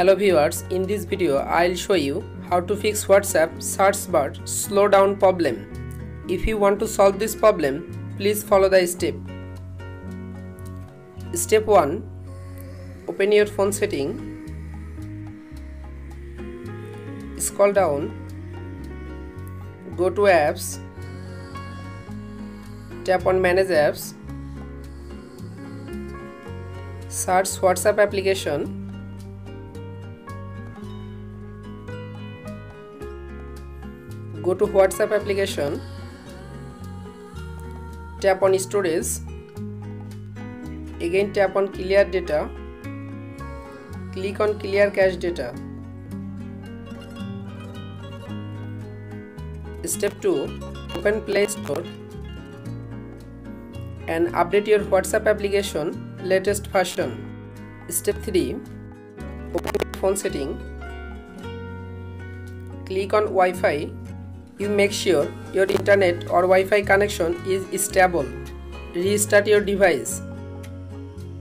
Hello viewers, in this video I'll show you how to fix WhatsApp search bar slowdown problem. If you want to solve this problem, please follow the step. Step 1. Open your phone setting. Scroll down. Go to apps. Tap on manage apps. Search WhatsApp application. Go to WhatsApp application, tap on storage, again tap on clear data, click on clear cache data. Step 2. Open Play Store and update your WhatsApp application latest version. Step 3. Open phone setting, click on Wi-Fi. You make sure your internet or Wi-Fi connection is stable. Restart your device.